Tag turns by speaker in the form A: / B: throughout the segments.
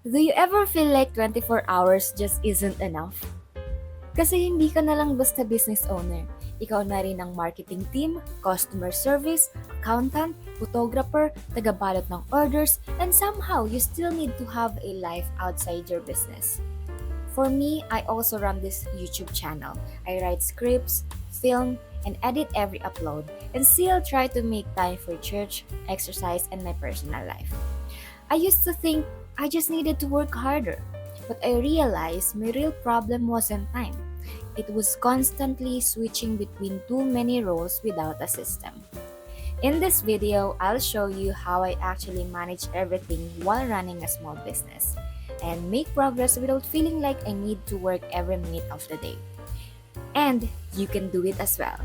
A: Do you ever feel like 24 hours just isn't enough? Kasi hindi ka na lang basta business owner. Ikaw na rin ang marketing team, customer service, accountant, photographer, tagabalot ng orders, and somehow you still need to have a life outside your business. For me, I also run this YouTube channel. I write scripts, film, and edit every upload, and still try to make time for church, exercise, and my personal life. I used to think I just needed to work harder, but I realized my real problem wasn't time. It was constantly switching between too many roles without a system. In this video, I'll show you how I actually manage everything while running a small business and make progress without feeling like I need to work every minute of the day. And you can do it as well.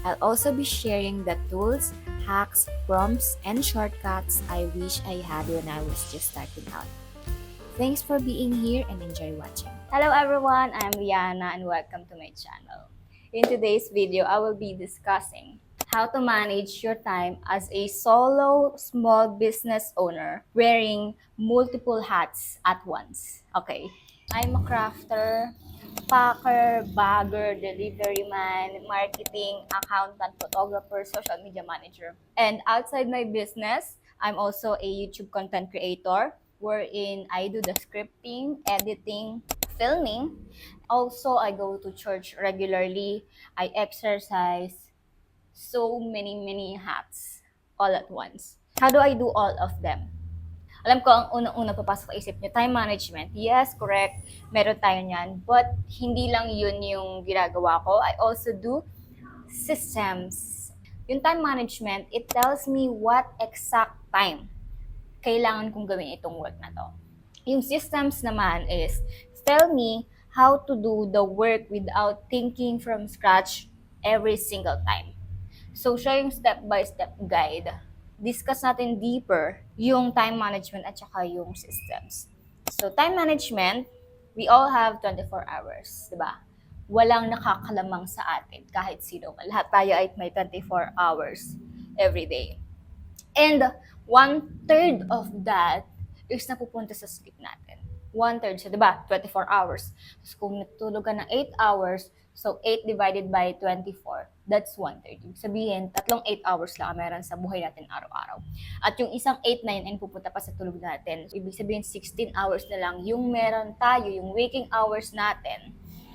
A: I'll also be sharing the tools, hacks, prompts, and shortcuts I wish I had when I was just starting out. Thanks for being here and enjoy watching.
B: Hello everyone, I'm Rihanna and welcome to my channel. In today's video, I will be discussing how to manage your time as a solo small business owner wearing multiple hats at once. Okay, I'm a crafter, packer, bagger, delivery man, marketing, accountant, photographer, social media manager. And outside my business, I'm also a YouTube content creator wherein I do the scripting, editing, filming. Also, I go to church regularly. I exercise. So many hats all at once. How do I do all of them? Alam ko ang unang-una papasok sa isip niyo, time management. Yes, correct. Meron tayo niyan. But hindi lang yun yung ginagawa ko. I also do systems. Yung time management, it tells me what exact time kailangan kong gawin itong work na to. Yung systems naman is tell me how to do the work without thinking from scratch every single time. So, siya yung step-by-step guide. Discuss natin deeper yung time management at saka yung systems. So, time management, we all have 24 hours, di ba? Walang nakakalamang sa atin, kahit sino. Lahat tayo ay may 24 hours every day. And 1/3 of that is napupunta sa sleep natin. 1/3 siya, di ba? 24 hours. So, kung natulog ka ng 8 hours, so 8 divided by 24, that's 1/3. Ibig sabihin, tatlong 8 hours lang meron sa buhay natin araw-araw. At yung isang 8, 9, and pupunta pa sa tulog natin. So, ibig sabihin, 16 hours na lang yung meron tayo, yung waking hours natin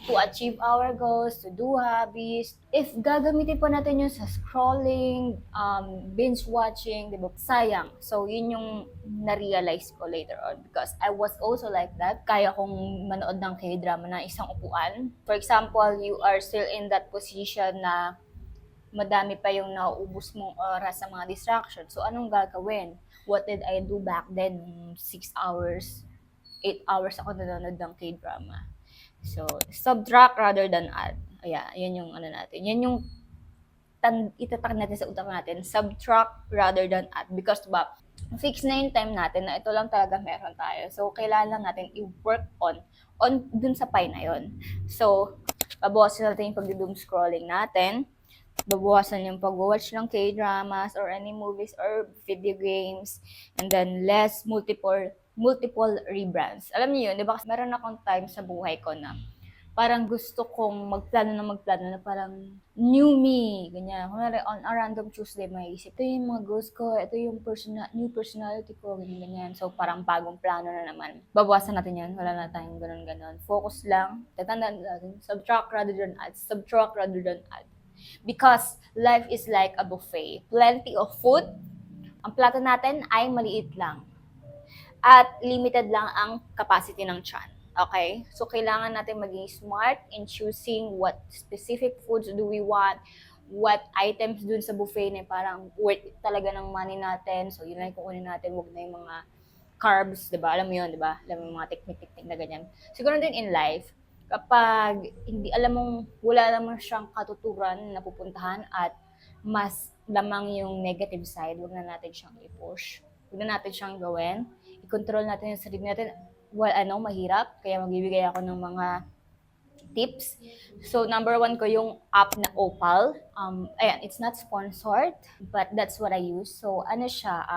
B: to achieve our goals, to do hobbies. If gagamitin pa natin yun sa scrolling, binge watching, di ba? Sayang. So, yun yung na-realize ko later on because I was also like that. Kaya kong manood ng K-drama na isang upuan. For example, you are still in that position na madami pa yung nauubos mong oras sa mga distractions. So, anong gagawin? What did I do back then? 6 hours, 8 hours ako nanonood ng K-drama. So, subtract rather than add. Ayan, yan yung ano natin. Yan yung itatak natin sa utak natin. Subtract rather than add. Because diba, fix na yung time natin na ito lang talaga meron tayo. So, kailangan lang natin i-work on dun sa pie na yon. So, babawasan natin yung pag-doom scrolling natin. Babawasan yung pag-watch ng K-dramas or any movies or video games. And then, less multiple rebrands. Alam niyo yun, di ba? Meron akong time sa buhay ko na parang gusto kong magplano na parang new me, ganyan. Kunwari, on a random Tuesday, may isip, ito yung mga goals ko, ito yung new personality ko, ganyan. So, parang bagong plano na naman. Babawasan natin yan, wala na tayong ganun. Focus lang, tatandaan natin, subtract rather than add. Because life is like a buffet. Plenty of food. Ang plato natin ay maliit lang. At limited lang ang capacity ng tiyan. Okay? So, kailangan natin maging smart in choosing what specific foods do we want, what items dun sa buffet na parang worth it talaga ng money natin. So, yun lang yung kukunin natin. Huwag na yung mga carbs, di ba? Alam mo yun, di ba? Alam mo yung mga technique na ganyan. Siguro din in life, kapag hindi alam mong, wala naman siyang katuturan na pupuntahan at mas lamang yung negative side, huwag na natin siyang i-push. Huwag na natin siyang gawin. I-control natin yung sarili natin. Well, mahirap. Kaya magbibigay ako ng mga tips. So, number 1 ko yung app na Opal. Ayan, it's not sponsored, but that's what I use. So, ano siya,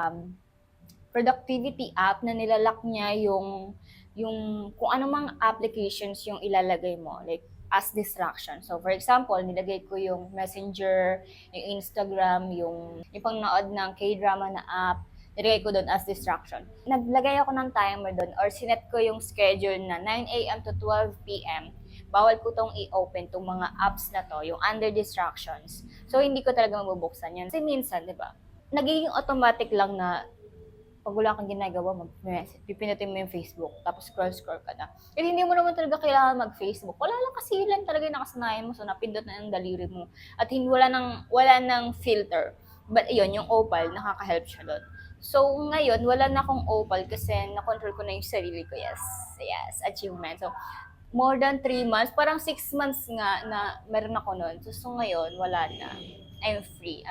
B: productivity app na nilalak niya yung yung kung ano mang applications yung ilalagay mo, like as distraction. So for example, nilagay ko yung Messenger, yung Instagram, yung panonood ng K-drama na app, nilagay ko doon as distraction. Naglagay ako ng timer doon or sinet ko yung schedule na 9 a.m. to 12 p.m. Bawal ko tong i-open tong mga apps na to, yung under distractions. So hindi ko talaga mabubuksan yan. Kasi minsan, di ba, nagiging automatic lang na pag wala kang ginagawa, pipinutin mo yung Facebook, tapos scroll ka na. Kasi hindi mo naman talaga kailangan mag-Facebook. Wala lang kasi lang talaga yung nakasanayan mo, so napindot na yung daliri mo. At wala nang filter. But yun, yung opal, nakaka-help siya doon. So ngayon, wala na akong opal kasi na-control ko na yung sarili ko. Yes, achievement. So, more than 3 months, parang 6 months nga na meron ako noon. So ngayon, wala na. I'm free.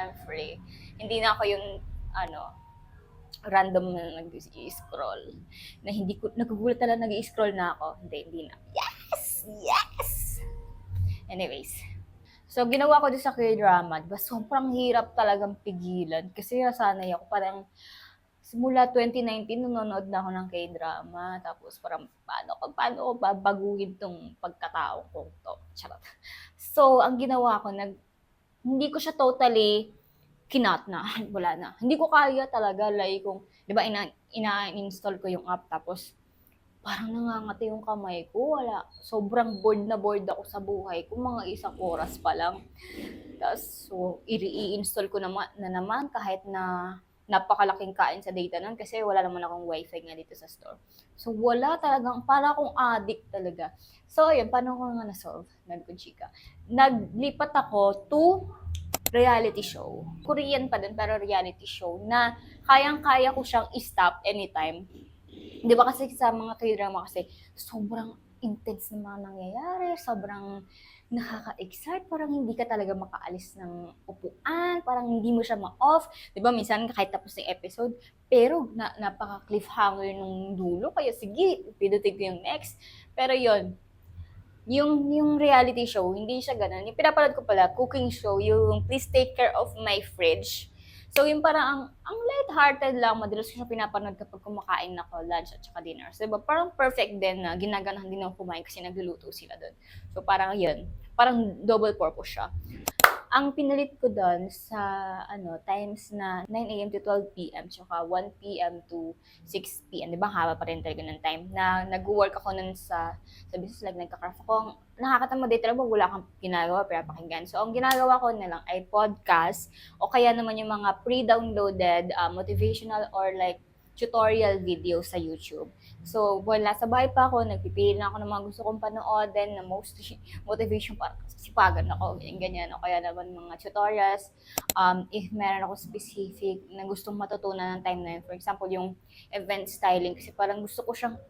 B: Hindi na ako yung, random na nag-i-scroll. Na hindi ko, nagugulat na lang nag-i-scroll na ako. Hindi na. Yes! Anyways. So, ginawa ko din sa K-drama. Diba, sobrang hirap talagang pigilan. Kasi nasanay ako. Parang, simula 2019, nanonood na ako ng K-drama. Tapos, parang, paano ko babaguhin tong pagkatao ko to? Charot. So, ang ginawa ko, hindi ko siya totally kinat na, wala na. Hindi ko kaya talaga, like kung, di ba, ina-install ko yung app, tapos parang nangangati yung kamay ko, wala. Sobrang bored na bored ako sa buhay ko, mga 1 oras pa lang. Tapos, so, i-install ko naman kahit na napakalaking kain sa data nun kasi wala naman akong wifi nga dito sa store. So, wala talagang, para akong addict talaga. So, ayun, paano ko nga na-solve? Nagkuchika. Naglipat ako to reality show. Korean pa din, pero reality show na kayang-kaya ko siyang i-stop anytime. Di ba kasi sa mga K-drama kasi sobrang intense na mga nangyayari, sobrang nakaka-excite, parang hindi ka talaga makaalis ng upuan, parang hindi mo siya ma-off. Di ba minsan kahit tapos ng episode, pero napaka-cliffhanger nung dulo, kaya sige, pinutin ko yung next. Pero yon yung reality show, hindi siya ganun. Yung pinapanood ko pala, cooking show, yung Please Take Care of My Fridge. So, yung parang, ang light-hearted lang, madalas ko siya pinapanood kapag kumakain ako, lunch at saka dinner. So, diba, parang perfect din na ginaganahan din ako kumain kasi nagluluto sila doon. So, parang yun, parang double purpose siya. Ang pinalit ko doon sa times na 9 a.m. to 12 p.m. tsaka 1 p.m. to 6 p.m. Di ba? Haba pa rin talaga ng time na nag-work ako nun sa business, like nagka-craft ako. Nakakatama din talaga, wala kang ginagawa, pero pakinggan. So, ang ginagawa ko na lang ay podcast o kaya naman yung mga pre-downloaded motivational or like tutorial video sa YouTube. So, wala sa bahay pa ako, nagpipili na ako ng mga gusto kong panoodin na mostly motivation para sipagan ako, ganyan. O kaya naman mga tutorials, if meron ako specific na gustong matutunan ng time na yun. For example, yung event styling, kasi parang gusto ko siyang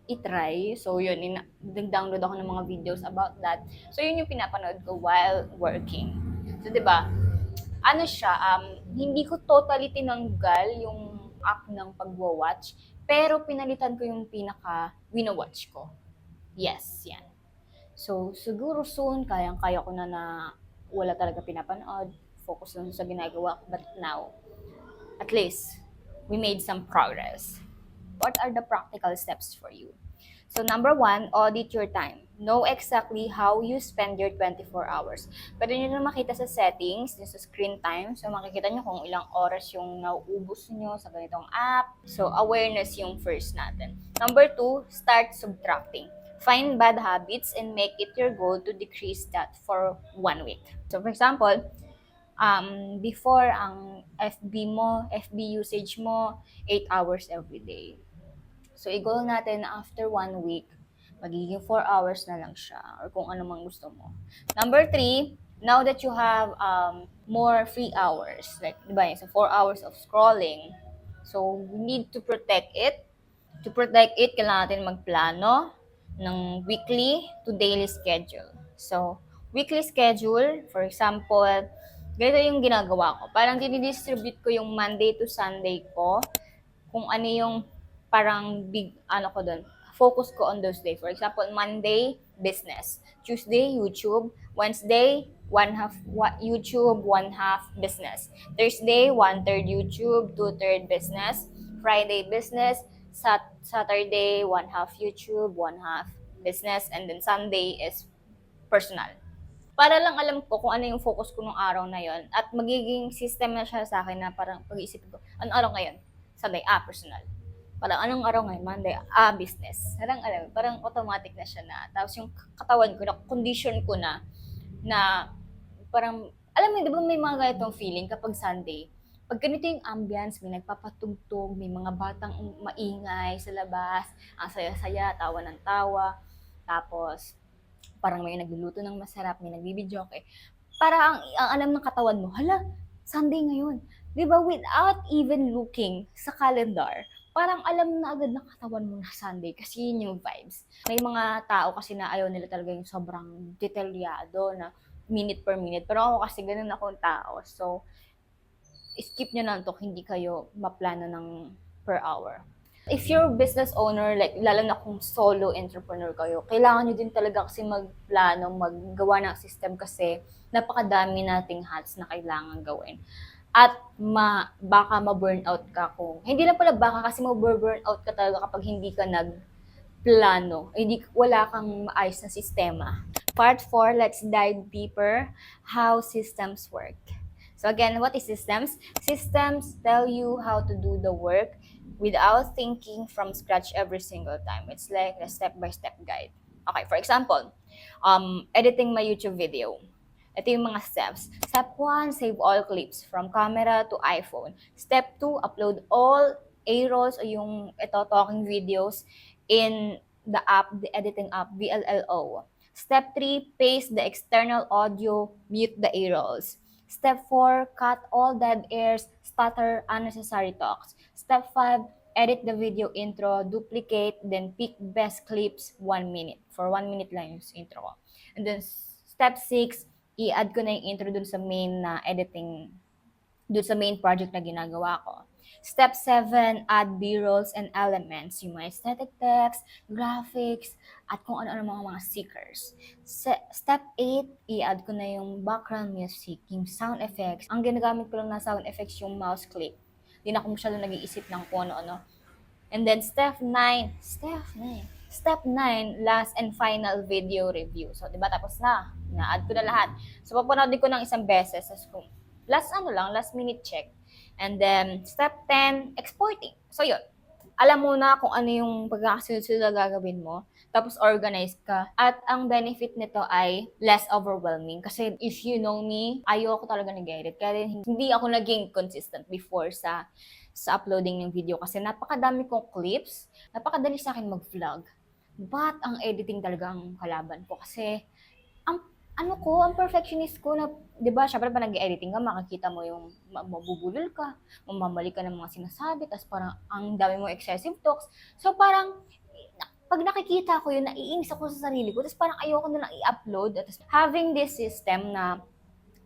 B: i-try. So, yun, nag-download ako ng mga videos about that. So, yun yung pinapanood ko while working. So, di ba, hindi ko totally tinanggal yung app ng pagwa-watch, pero pinalitan ko yung pinaka-wino-watch ko. Yes, yan. So, siguro soon, kayang-kaya ko na wala talaga pinapanood, focus lang sa ginagawa ko. But now, at least, we made some progress. What are the practical steps for you? So, number 1, audit your time. Know exactly how you spend your 24 hours. Pwede nyo na makita sa settings, sa screen time. So, makikita nyo kung ilang oras yung nauubos nyo sa ganitong app. So, awareness yung first natin. Number 2, start subtracting. Find bad habits and make it your goal to decrease that for 1 week. So, for example, before ang FB usage mo, 8 hours every day. So, i-goal natin na after 1 week, magiging 4 hours na lang siya or kung ano mang gusto mo. Number 3, now that you have more free hours, like, di ba, so 4 hours of scrolling, so we need to protect it. To protect it, kailangan natin magplano ng weekly to daily schedule. So, weekly schedule, for example, ganito yung ginagawa ko. Parang dinidistribute ko yung Monday to Sunday ko, kung ano yung parang big, ko doon, focus ko on those days. For example, Monday, business. Tuesday, YouTube. Wednesday, 1/2 YouTube, 1/2 business. Thursday, 1/3 YouTube, 2/3 business. Friday, business. Saturday, one half YouTube, one half business, and then Sunday is personal. Para lang alam ko kung ano yung focus ko nung araw na yon at magiging system na siya sa akin na parang pag-iisipin ko, anong araw ngayon? Sunday, personal. Parang anong araw ngayon? Monday, business. Parang alam, parang automatic na siya na. Tapos yung katawan ko, na condition ko na parang, alam mo, di ba may mga ganitong feeling kapag Sunday, pag ganito yung ambience, may nagpapatugtog, may mga batang maingay sa labas, ang saya-saya, tawa ng tawa, tapos parang may nagluluto ng masarap, may nagbibidyo, okay. Para ang alam ng katawan mo, hala, Sunday ngayon. Di ba, without even looking sa calendar, parang alam na agad ng katawan mo na Sunday kasi yun yung vibes. May mga tao kasi na ayaw nila talaga yung sobrang detalyado na minute per minute. Pero ako kasi ganun akong tao. So, skip nyo na to, hindi kayo maplano ng per hour. If you're business owner, like lalo na kung solo entrepreneur kayo, kailangan nyo din talaga kasi magplano, maggawa ng system kasi napakadami nating hats na kailangan gawin. At baka ma-burnout ka kung, hindi lang pala baka kasi ma-burnout ka talaga kapag hindi ka nagplano, wala kang maayos na sistema. Part 4, let's dive deeper how systems work. So again, what is systems? Systems tell you how to do the work without thinking from scratch every single time. It's like a step-by-step guide. Okay, for example, editing my YouTube video. Ito yung mga steps. Step 1, save all clips from camera to iPhone. Step 2, upload all A-rolls o yung talking videos in the app, the editing app, VLLO. Step 3, paste the external audio, mute the A-rolls. Step 4, cut all dead airs, stutter, unnecessary talks. Step 5, edit the video intro, duplicate, then pick best clips 1 minute. For 1 minute lang yung intro ko. And then step 6, i-add ko na yung intro dun sa main na editing, dun sa main project na ginagawa ko. Step 7, add B-rolls and elements, yung mga aesthetic text, graphics, at kung ano-ano mga stickers. Step 8, i-add ko na yung background music, yung sound effects. Ang ginagamit ko lang na sound effects yung mouse click. Hindi na ako masyado nag-iisip ng kung ano-ano. And then step 9, last and final video review. So, di ba, tapos na-add ko na lahat. So, papanoodin ko ng isang beses. Last minute check. And then, step 10, exporting. So, yun. Alam mo na kung ano yung pagkakasunod na gagawin mo. Tapos, organize ka. At ang benefit nito ay less overwhelming. Kasi if you know me, ayoko talaga nag-edit. Kaya hindi ako naging consistent before sa uploading ng video. Kasi napakadami kong clips. Napakadali sa akin mag-vlog. But, ang editing talaga ang kalaban ko. Kasi, ang perfectionist ko na, di ba, syempre pa nag-editing ka, makikita mo yung mabubulol ka, mamamali ka ng mga sinasabi, tapos parang ang dami mo excessive talks. So parang, pag nakikita ko yun, naiinis ako sa sarili ko, tapos parang ayoko na lang i-upload. Tapos having this system na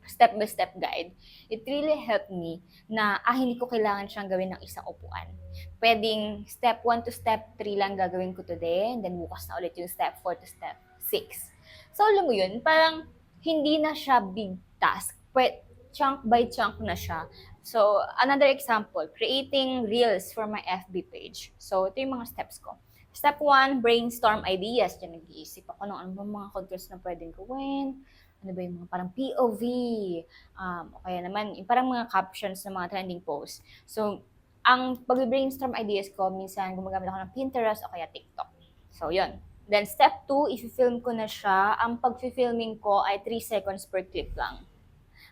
B: step-by-step guide, it really helped me na hindi ko kailangan siyang gawin ng isang upuan. Pwedeng step 1 to step 3 lang gagawin ko today, and then bukas na ulit yung step 4 to step 6. So, alam mo yun, parang hindi na siya big task. Chunk by chunk na siya. So, another example, creating reels for my FB page. So, ito yung mga steps ko. Step 1, brainstorm ideas. Diyan nag-iisip ako ng ano ba mga content na pwedeng gawin. Ano ba yung mga parang POV. O kaya naman, yung parang mga captions ng mga trending posts. So, ang pag-brainstorm ideas ko, minsan gumagamit ako ng Pinterest o kaya TikTok. So, yun. Then, step 2, i-film ko na siya. Ang pag-filming ko ay 3 seconds per clip lang.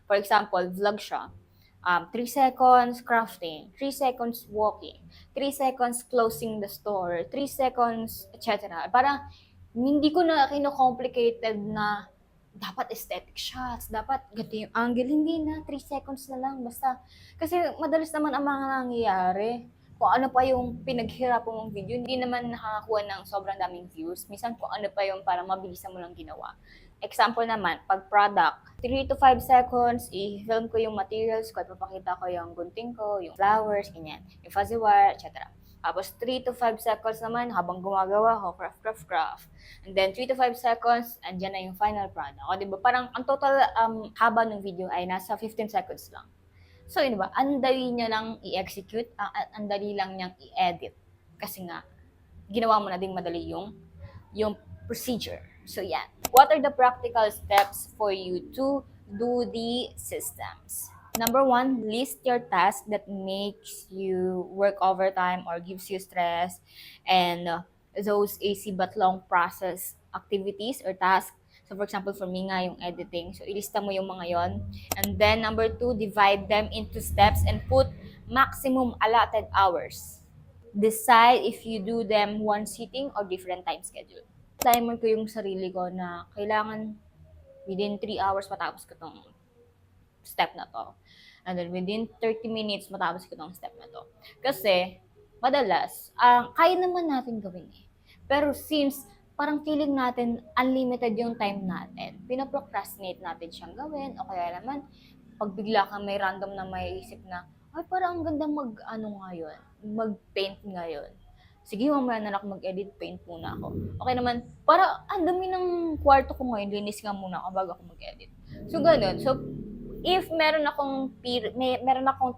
B: For example, vlog siya. 3 seconds crafting, 3 seconds walking, 3 seconds closing the store, 3 seconds, etc. Parang, hindi ko na kino-complicated na dapat aesthetic shots, dapat ganito yung angle. Hindi na, 3 seconds na lang. Basta, kasi madalas naman ang mga nangyayari. Kung ano pa yung pinaghirapan mong video, hindi naman nakakakuha ng sobrang daming views. Minsan kung ano pa yung parang mabilisan mo lang ginawa. Example naman, pag product, 3 to 5 seconds, i-film ko yung materials ko at papakita ko yung gunting ko, yung flowers, ganyan, yung fuzzy wire, etc. Tapos 3 to 5 seconds naman habang gumagawa ko, craft. And then 3 to 5 seconds, andyan na yung final product. O, diba? Parang ang total haba ng video ay nasa 15 seconds lang. So, yun ba? Ang dali niya lang i-execute, ang dali lang niyang i-edit. Kasi nga, ginawa mo na ding madali yung procedure. So, yan. What are the practical steps for you to do the systems? Number one, list your task that makes you work overtime or gives you stress, and those easy but long process activities or tasks. So, for example, for me nga, yung editing. So, ilista mo yung mga yon. And then, number two, divide them into steps and put maximum allotted hours. Decide if you do them one sitting or different time schedule. Timer ko yung sarili ko na kailangan within 3 hours matapos ko tong step na to. And then within 30 minutes matapos ko tong step na to. Kasi, madalas, kaya naman natin gawin eh. Pero since parang feeling natin unlimited yung time natin, pinaprocrastinate natin siyang gawin, o kaya naman, pag bigla kang may random na may isip na, ay parang ang ganda ngayon, mag-paint ngayon. Sige, mamaya na lang ako mag-edit, paint muna ako. Okay naman, para ang dami ng kwarto ko ngayon, linis nga muna ako bago ako mag-edit. So, ganun. So, if meron akong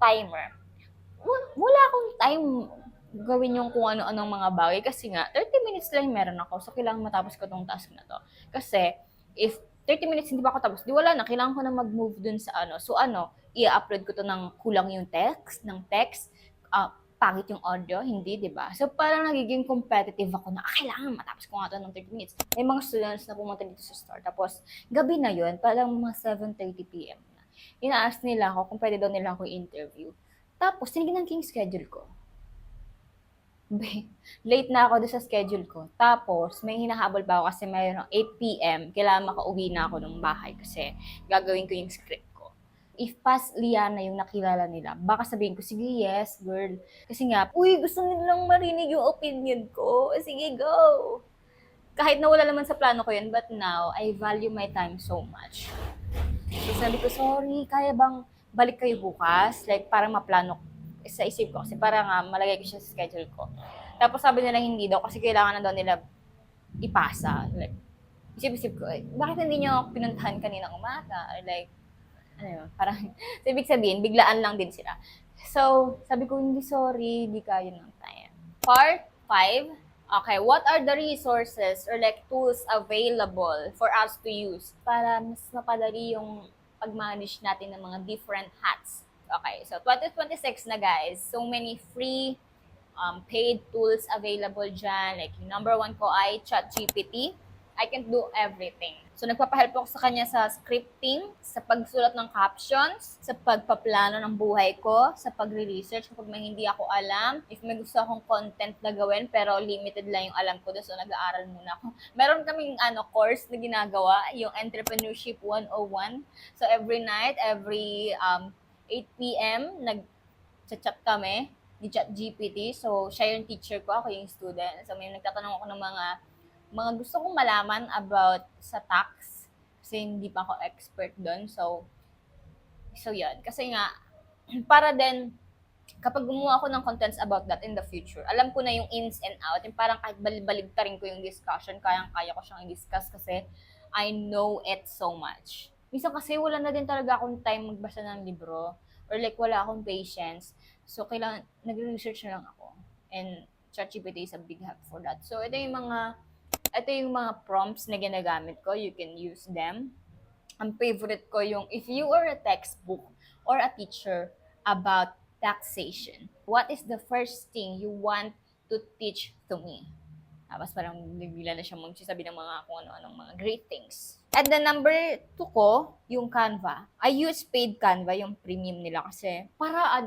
B: timer, wala akong time gawin yung kung ano-anong mga bagay kasi nga 30 minutes lang meron ako, so kailangan matapos ko tong task na to. Kasi if 30 minutes hindi pa ako tapos, di wala na, kailangan ko na mag-move dun sa so i-upload ko to ng kulang yung text, pangit yung audio, hindi, di ba? So, parang nagiging competitive ako na, kailangan matapos ko nga to ng 30 minutes. May mga students na pumunta dito sa store, tapos, gabi na yun, parang mga 7:30 p.m. na. Ina-ask nila ako kung pwede daw nila ako interview. Tapos, tinignan ko yung schedule ko. Late na ako doon sa schedule ko. Tapos, may hinahabol pa ako kasi mayroong 8 p.m. Kailangan makauwi na ako ng bahay kasi gagawin ko yung script ko. If past Liana yung nakilala nila, baka sabihin ko, sige, yes, girl. Kasi nga, gusto nilang marinig yung opinion ko. Sige, go! Kahit na wala naman sa plano ko yun, but now, I value my time so much. So, sabi ko, sorry, kaya bang balik kayo bukas? Like, parang maplano sa isip ko. Kasi parang malagay ko siya sa schedule ko. Tapos sabi nila hindi daw kasi kailangan na daw nila ipasa. Like, isip-isip ko, bakit hindi nyo ako pinuntahan kaninang umaga? Or like, parang, so, ibig sabihin, biglaan lang din sila. So, sabi ko, hindi, sorry, hindi kaya ng time. Part 5, okay, what are the resources or like tools available for us to use para mas mapadali yung pag-manage natin ng mga different hats? Okay, so 2026 na guys, so many free paid tools available dyan. Like yung number 1 ko ay ChatGPT. I can do everything. So nagpapahelp ako sa kanya sa scripting, sa pagsulat ng captions, sa pagpaplano ng buhay ko, sa pagre-research kapag may hindi ako alam. If may gusto akong content na gawin pero limited lang yung alam ko doon, so nag-aaral muna ako. Meron kaming course na ginagawa, yung Entrepreneurship 101. So every night, every 8 p.m. nag-chat kami ni ChatGPT. So, siya yung teacher ko, ako yung student. So, may nagtatanong ako ng mga gusto kong malaman about sa tax. Kasi hindi pa ako expert doon. So yun. Kasi nga, para din, kapag gumawa ako ng contents about that in the future, alam ko na yung ins and out. Yung parang kahit baligtarin ko yung discussion, kaya ko siyang i-discuss kasi I know it so much. Minsan kasi wala na din talaga akong time magbasa ng libro or like wala akong patience. So, kailangan, nagre-research na lang ako. And ChatGPT is a big help for that. So, ito yung mga prompts na ginagamit ko. You can use them. Ang favorite ko yung, if you are a textbook or a teacher about taxation, what is the first thing you want to teach to me? Tapos parang bigla na siya magsasabi ng mga kung ano-anong mga great things. At the number 2 ko, yung Canva. I use paid Canva, yung premium nila kasi para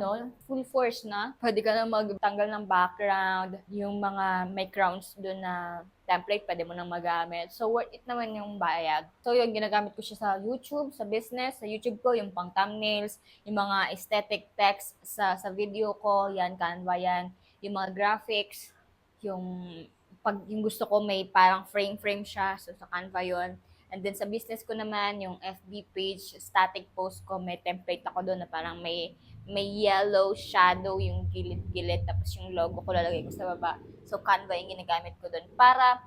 B: full force na. Pwede ka na magtanggal ng background, yung mga may crowns doon na template, pwede mo nang magamit. So, worth it naman yung bayad. So, yung ginagamit ko siya sa YouTube, sa business. Sa YouTube ko, yung pang thumbnails, yung mga aesthetic text sa video ko, yan, Canva yan. Yung mga graphics, yung gusto ko may parang frame siya, so sa Canva yon. And then sa business ko naman, yung FB page, static post ko, may template ako doon na parang may yellow shadow yung gilid-gilid, tapos yung logo ko lalagay ko sa baba. So Canva yung ginagamit ko doon para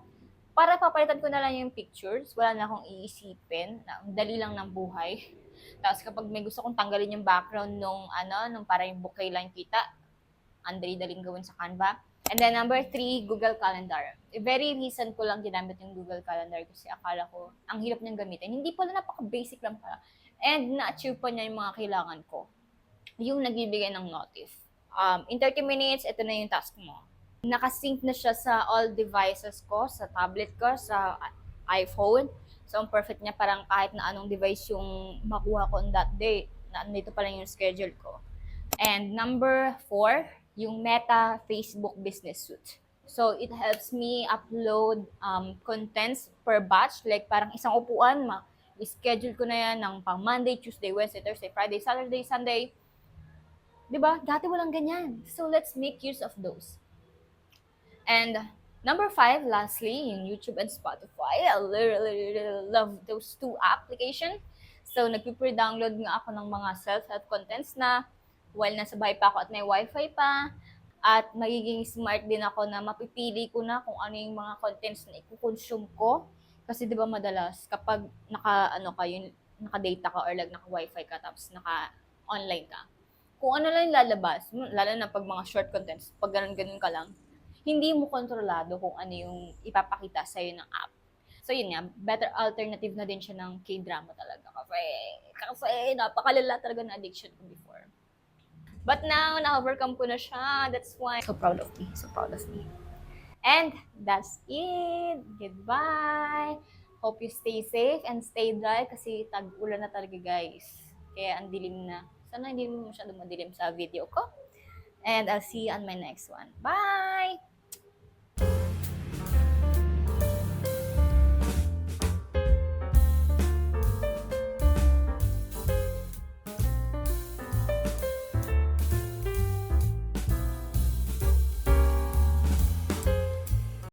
B: papalitan ko na lang yung pictures, wala na akong iisipin, dali lang ng buhay. Tapos kapag may gusto kong tanggalin yung background nung para yung bouquet lang kita, ang dali-daling gawin sa Canva. And then number 3, Google Calendar. Very recent ko lang ginamit yung Google Calendar kasi akala ko ang hirap niyang gamitin. Hindi pala, napaka-basic lang pala. And na-achieve pa niya yung mga kailangan ko. Yung nagbibigay ng notif. In 30 minutes, ito na yung task mo. Nakasync na siya sa all devices ko, sa tablet ko, sa iPhone. So, ang perfect niya, parang kahit na anong device yung makuha ko on that day, nandito pa lang yung schedule ko. And number 4, yung Meta Facebook Business Suite. So, it helps me upload contents per batch. Like, parang isang upuan, i-schedule ko na yan ng pang Monday, Tuesday, Wednesday, Thursday, Friday, Saturday, Sunday. Diba? Dati walang ganyan. So, let's make use of those. And number 5, lastly, yung YouTube and Spotify. I really love those 2 applications. So, nagpipre-download nga ako ng mga self-help contents na while nasa bahay pa ako at may wifi pa. At magiging smart din ako na mapipili ko na kung ano yung mga contents na i-consume ko. Kasi di ba madalas, kapag naka-data ka or like naka-wifi ka tapos naka-online ka, kung ano lang yung lalabas, lalo na pag mga short contents, pag ganun-ganun ka lang, hindi mo kontrolado kung ano yung ipapakita sa'yo ng app. So yun nga, better alternative na din siya ng K-drama talaga. Kasi napakalala talaga na addiction ko before. But now, na-overcome ko na siya. That's why I'm so proud of me. So proud of me. And that's it. Goodbye. Hope you stay safe and stay dry kasi tag-ulan na talaga, guys. Kaya ang dilim na. Sana hindi mo masyadong madilim sa video ko. And I'll see you on my next one. Bye!